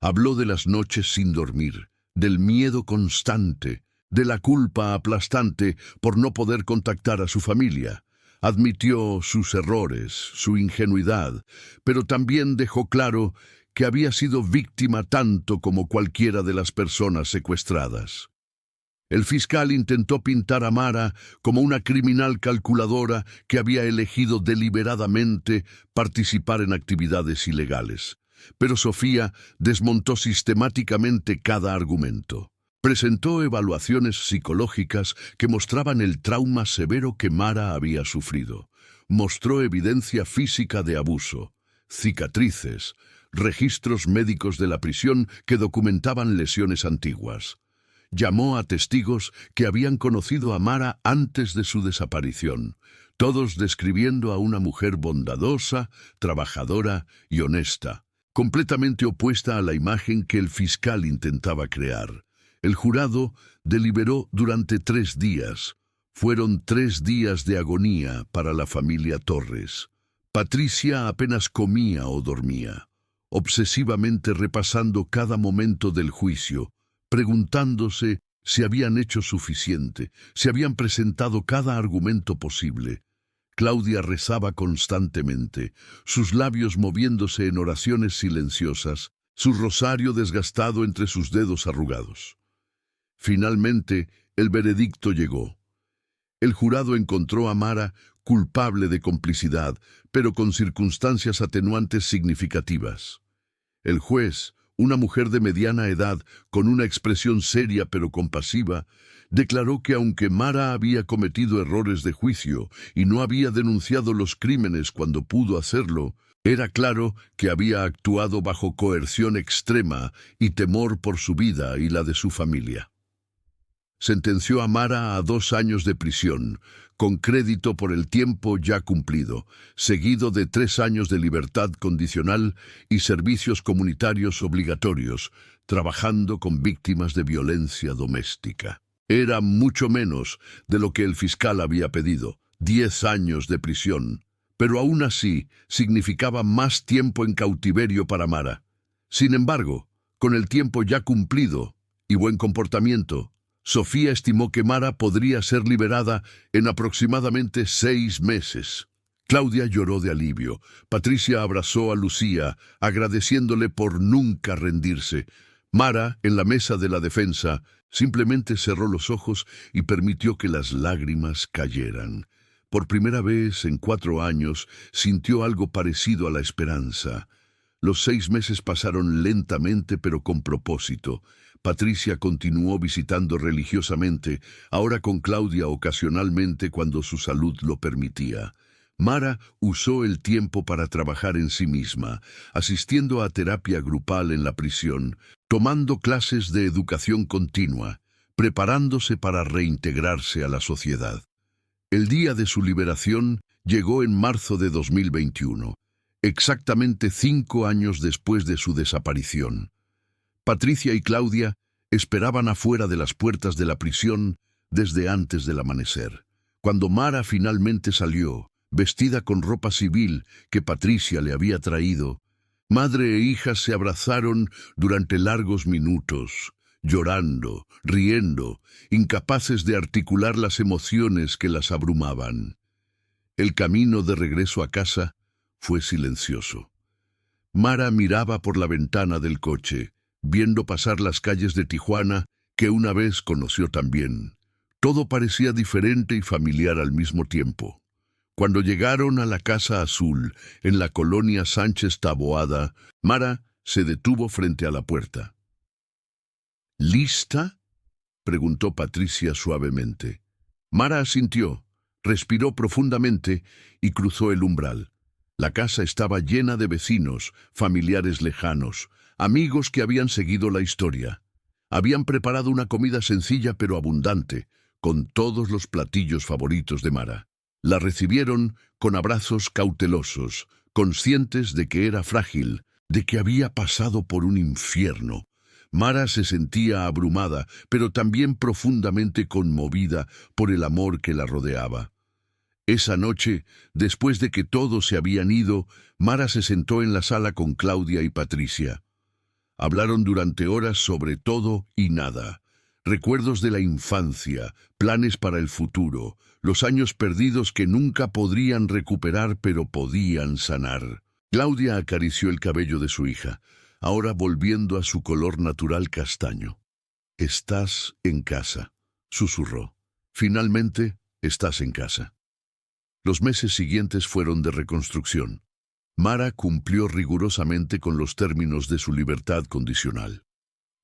Habló de las noches sin dormir, del miedo constante, de la culpa aplastante por no poder contactar a su familia. Admitió sus errores, su ingenuidad, pero también dejó claro que había sido víctima tanto como cualquiera de las personas secuestradas. El fiscal intentó pintar a Mara como una criminal calculadora que había elegido deliberadamente participar en actividades ilegales. Pero Sofía desmontó sistemáticamente cada argumento. Presentó evaluaciones psicológicas que mostraban el trauma severo que Mara había sufrido. Mostró evidencia física de abuso, cicatrices, registros médicos de la prisión que documentaban lesiones antiguas. Llamó a testigos que habían conocido a Mara antes de su desaparición, todos describiendo a una mujer bondadosa, trabajadora y honesta, completamente opuesta a la imagen que el fiscal intentaba crear. El jurado deliberó durante 3 días. Fueron 3 días de agonía para la familia Torres. Patricia apenas comía o dormía, obsesivamente repasando cada momento del juicio, preguntándose si habían hecho suficiente, si habían presentado cada argumento posible. Claudia rezaba constantemente, sus labios moviéndose en oraciones silenciosas, su rosario desgastado entre sus dedos arrugados. Finalmente, el veredicto llegó. El jurado encontró a Mara culpable de complicidad, pero con circunstancias atenuantes significativas. El juez, una mujer de mediana edad, con una expresión seria pero compasiva, declaró que aunque Mara había cometido errores de juicio y no había denunciado los crímenes cuando pudo hacerlo, era claro que había actuado bajo coerción extrema y temor por su vida y la de su familia. Sentenció a Mara a 2 años de prisión, con crédito por el tiempo ya cumplido, seguido de 3 años de libertad condicional y servicios comunitarios obligatorios, trabajando con víctimas de violencia doméstica. Era mucho menos de lo que el fiscal había pedido, 10 años de prisión, pero aún así significaba más tiempo en cautiverio para Mara. Sin embargo, con el tiempo ya cumplido y buen comportamiento, Sofía estimó que Mara podría ser liberada en aproximadamente 6 meses. Claudia lloró de alivio. Patricia abrazó a Lucía, agradeciéndole por nunca rendirse. Mara, en la mesa de la defensa, simplemente cerró los ojos y permitió que las lágrimas cayeran. Por primera vez en 4 años sintió algo parecido a la esperanza. Los 6 meses pasaron lentamente pero con propósito. Patricia continuó visitando religiosamente, ahora con Claudia ocasionalmente cuando su salud lo permitía. Mara usó el tiempo para trabajar en sí misma, asistiendo a terapia grupal en la prisión, tomando clases de educación continua, preparándose para reintegrarse a la sociedad. El día de su liberación llegó en marzo de 2021, exactamente 5 años después de su desaparición. Patricia y Claudia esperaban afuera de las puertas de la prisión desde antes del amanecer. Cuando Mara finalmente salió, vestida con ropa civil que Patricia le había traído, madre e hija se abrazaron durante largos minutos, llorando, riendo, incapaces de articular las emociones que las abrumaban. El camino de regreso a casa fue silencioso. Mara miraba por la ventana del coche, viendo pasar las calles de Tijuana, que una vez conoció también. Todo parecía diferente y familiar al mismo tiempo. Cuando llegaron a la Casa Azul, en la colonia Sánchez Taboada, Mara se detuvo frente a la puerta. ¿Lista?, preguntó Patricia suavemente. Mara asintió, respiró profundamente y cruzó el umbral. La casa estaba llena de vecinos, familiares lejanos, amigos que habían seguido la historia. Habían preparado una comida sencilla pero abundante, con todos los platillos favoritos de Mara. La recibieron con abrazos cautelosos, conscientes de que era frágil, de que había pasado por un infierno. Mara se sentía abrumada, pero también profundamente conmovida por el amor que la rodeaba. Esa noche, después de que todos se habían ido, Mara se sentó en la sala con Claudia y Patricia. Hablaron durante horas sobre todo y nada. Recuerdos de la infancia, planes para el futuro, los años perdidos que nunca podrían recuperar pero podían sanar. Claudia acarició el cabello de su hija, ahora volviendo a su color natural castaño. «Estás en casa», susurró. «Finalmente, estás en casa». Los meses siguientes fueron de reconstrucción. Mara cumplió rigurosamente con los términos de su libertad condicional.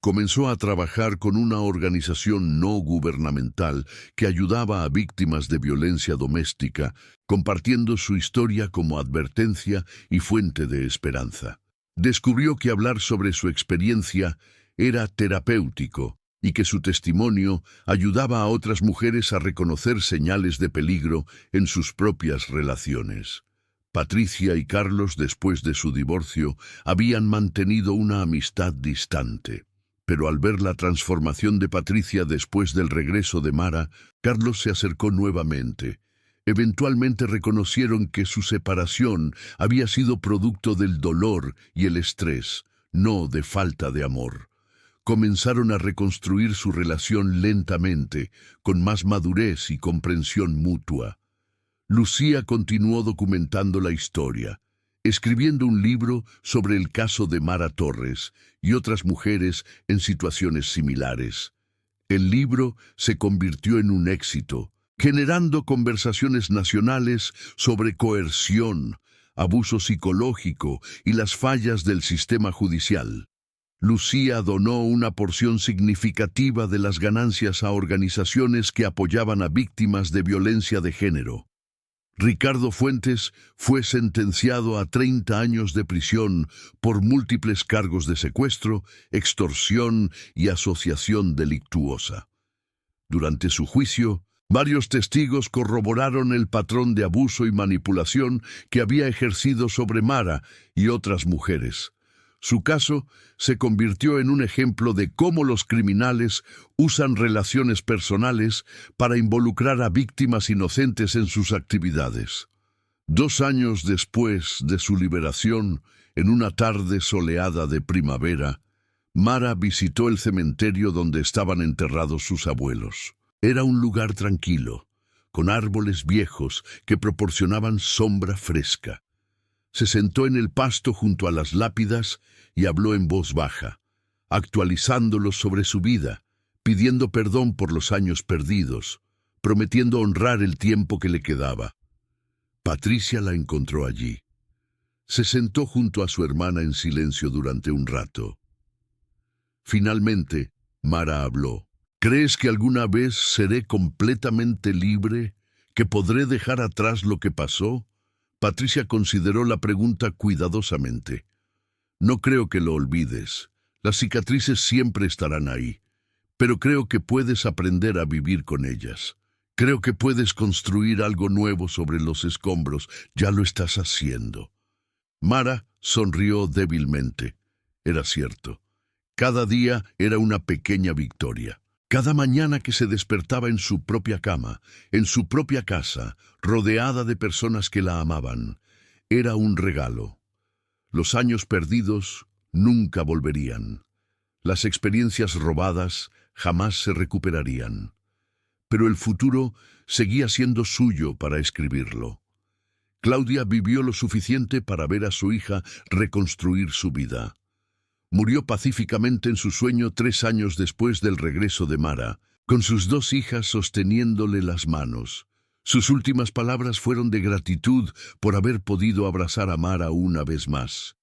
Comenzó a trabajar con una organización no gubernamental que ayudaba a víctimas de violencia doméstica, compartiendo su historia como advertencia y fuente de esperanza. Descubrió que hablar sobre su experiencia era terapéutico y que su testimonio ayudaba a otras mujeres a reconocer señales de peligro en sus propias relaciones. Patricia y Carlos, después de su divorcio, habían mantenido una amistad distante. Pero al ver la transformación de Patricia después del regreso de Mara, Carlos se acercó nuevamente. Eventualmente reconocieron que su separación había sido producto del dolor y el estrés, no de falta de amor. Comenzaron a reconstruir su relación lentamente, con más madurez y comprensión mutua. Lucía continuó documentando la historia, escribiendo un libro sobre el caso de Mara Torres y otras mujeres en situaciones similares. El libro se convirtió en un éxito, generando conversaciones nacionales sobre coerción, abuso psicológico y las fallas del sistema judicial. Lucía donó una porción significativa de las ganancias a organizaciones que apoyaban a víctimas de violencia de género. Ricardo Fuentes fue sentenciado a 30 años de prisión por múltiples cargos de secuestro, extorsión y asociación delictuosa. Durante su juicio, varios testigos corroboraron el patrón de abuso y manipulación que había ejercido sobre Mara y otras mujeres. Su caso se convirtió en un ejemplo de cómo los criminales usan relaciones personales para involucrar a víctimas inocentes en sus actividades. 2 años después de su liberación, en una tarde soleada de primavera, Mara visitó el cementerio donde estaban enterrados sus abuelos. Era un lugar tranquilo, con árboles viejos que proporcionaban sombra fresca. Se sentó en el pasto junto a las lápidas y habló en voz baja, actualizándolos sobre su vida, pidiendo perdón por los años perdidos, prometiendo honrar el tiempo que le quedaba. Patricia la encontró allí. Se sentó junto a su hermana en silencio durante un rato. Finalmente, Mara habló. ¿Crees que alguna vez seré completamente libre? ¿Que podré dejar atrás lo que pasó? Patricia consideró la pregunta cuidadosamente. No creo que lo olvides. Las cicatrices siempre estarán ahí, pero creo que puedes aprender a vivir con ellas. Creo que puedes construir algo nuevo sobre los escombros. Ya lo estás haciendo. Mara sonrió débilmente. Era cierto. Cada día era una pequeña victoria. Cada mañana que se despertaba en su propia cama, en su propia casa, rodeada de personas que la amaban, era un regalo. Los años perdidos nunca volverían. Las experiencias robadas jamás se recuperarían. Pero el futuro seguía siendo suyo para escribirlo. Claudia vivió lo suficiente para ver a su hija reconstruir su vida. Murió pacíficamente en su sueño 3 años después del regreso de Mara, con sus 2 hijas sosteniéndole las manos. Sus últimas palabras fueron de gratitud por haber podido abrazar a Mara una vez más.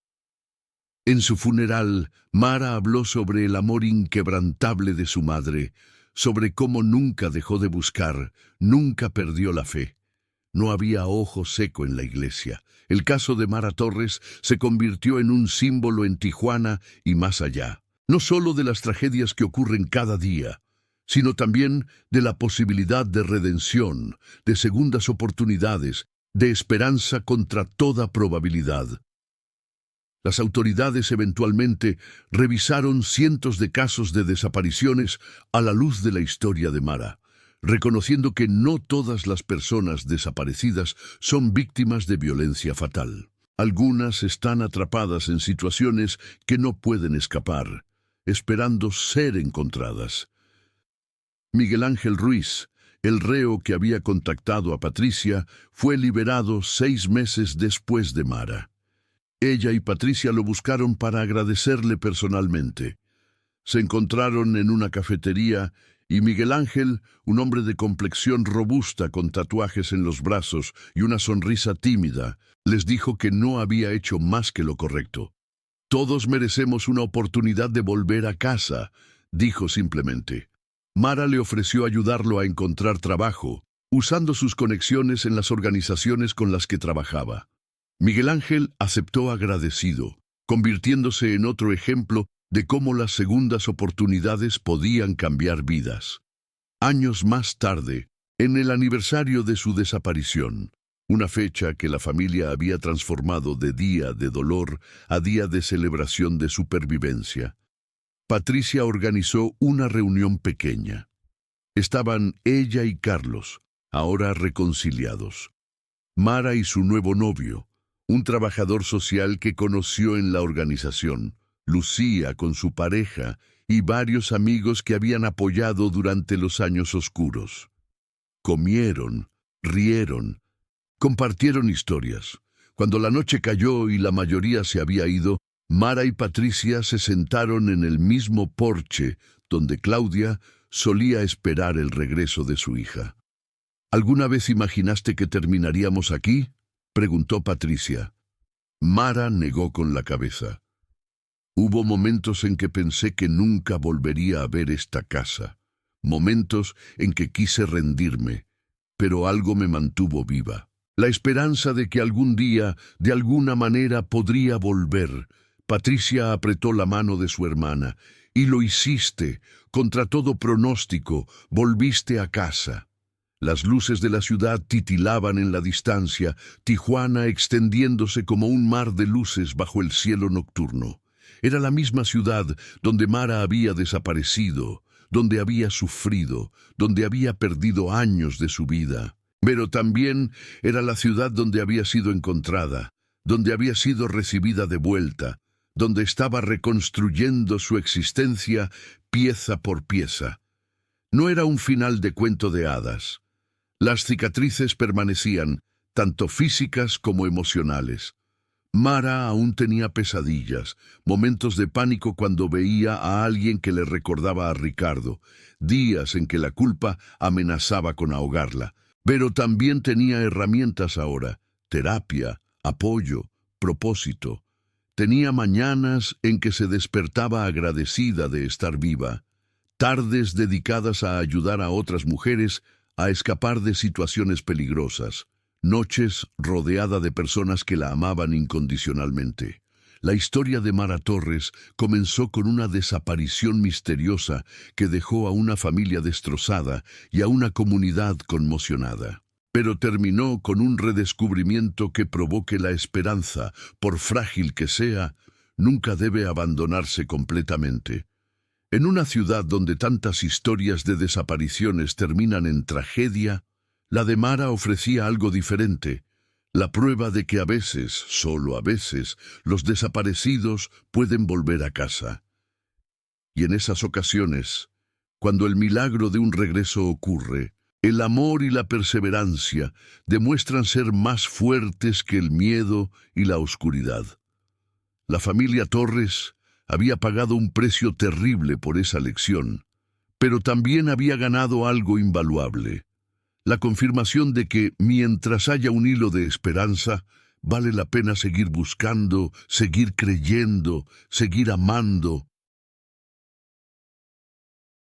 En su funeral, Mara habló sobre el amor inquebrantable de su madre, sobre cómo nunca dejó de buscar, nunca perdió la fe. No había ojo seco en la iglesia. El caso de Mara Torres se convirtió en un símbolo en Tijuana y más allá. No solo de las tragedias que ocurren cada día, sino también de la posibilidad de redención, de segundas oportunidades, de esperanza contra toda probabilidad. Las autoridades eventualmente revisaron cientos de casos de desapariciones a la luz de la historia de Mara, reconociendo que no todas las personas desaparecidas son víctimas de violencia fatal. Algunas están atrapadas en situaciones que no pueden escapar, esperando ser encontradas. Miguel Ángel Ruiz, el reo que había contactado a Patricia, fue liberado 6 meses después de Mara. Ella y Patricia lo buscaron para agradecerle personalmente. Se encontraron en una cafetería y Miguel Ángel, un hombre de complexión robusta con tatuajes en los brazos y una sonrisa tímida, les dijo que no había hecho más que lo correcto. «Todos merecemos una oportunidad de volver a casa», dijo simplemente. Mara le ofreció ayudarlo a encontrar trabajo, usando sus conexiones en las organizaciones con las que trabajaba. Miguel Ángel aceptó agradecido, convirtiéndose en otro ejemplo de cómo las segundas oportunidades podían cambiar vidas. Años más tarde, en el aniversario de su desaparición, una fecha que la familia había transformado de día de dolor a día de celebración de supervivencia, Patricia organizó una reunión pequeña. Estaban ella y Carlos, ahora reconciliados. Mara y su nuevo novio, un trabajador social que conoció en la organización, Lucía con su pareja y varios amigos que habían apoyado durante los años oscuros. Comieron, rieron, compartieron historias. Cuando la noche cayó y la mayoría se había ido, Mara y Patricia se sentaron en el mismo porche donde Claudia solía esperar el regreso de su hija. ¿Alguna vez imaginaste que terminaríamos aquí?, preguntó Patricia. Mara negó con la cabeza. Hubo momentos en que pensé que nunca volvería a ver esta casa, momentos en que quise rendirme, pero algo me mantuvo viva. La esperanza de que algún día, de alguna manera, podría volver. Patricia apretó la mano de su hermana. Y lo hiciste, contra todo pronóstico, volviste a casa. Las luces de la ciudad titilaban en la distancia, Tijuana extendiéndose como un mar de luces bajo el cielo nocturno. Era la misma ciudad donde Mara había desaparecido, donde había sufrido, donde había perdido años de su vida. Pero también era la ciudad donde había sido encontrada, donde había sido recibida de vuelta, donde estaba reconstruyendo su existencia pieza por pieza. No era un final de cuento de hadas. Las cicatrices permanecían, tanto físicas como emocionales. Mara aún tenía pesadillas, momentos de pánico cuando veía a alguien que le recordaba a Ricardo, días en que la culpa amenazaba con ahogarla. Pero también tenía herramientas ahora, terapia, apoyo, propósito. Tenía mañanas en que se despertaba agradecida de estar viva, tardes dedicadas a ayudar a otras mujeres a escapar de situaciones peligrosas, noches rodeada de personas que la amaban incondicionalmente. La historia de Mara Torres comenzó con una desaparición misteriosa que dejó a una familia destrozada y a una comunidad conmocionada. Pero terminó con un redescubrimiento que probó que la esperanza, por frágil que sea, nunca debe abandonarse completamente. En una ciudad donde tantas historias de desapariciones terminan en tragedia, la de Mara ofrecía algo diferente, la prueba de que a veces, solo a veces, los desaparecidos pueden volver a casa. Y en esas ocasiones, cuando el milagro de un regreso ocurre, el amor y la perseverancia demuestran ser más fuertes que el miedo y la oscuridad. La familia Torres había pagado un precio terrible por esa lección, pero también había ganado algo invaluable: la confirmación de que, mientras haya un hilo de esperanza, vale la pena seguir buscando, seguir creyendo, seguir amando,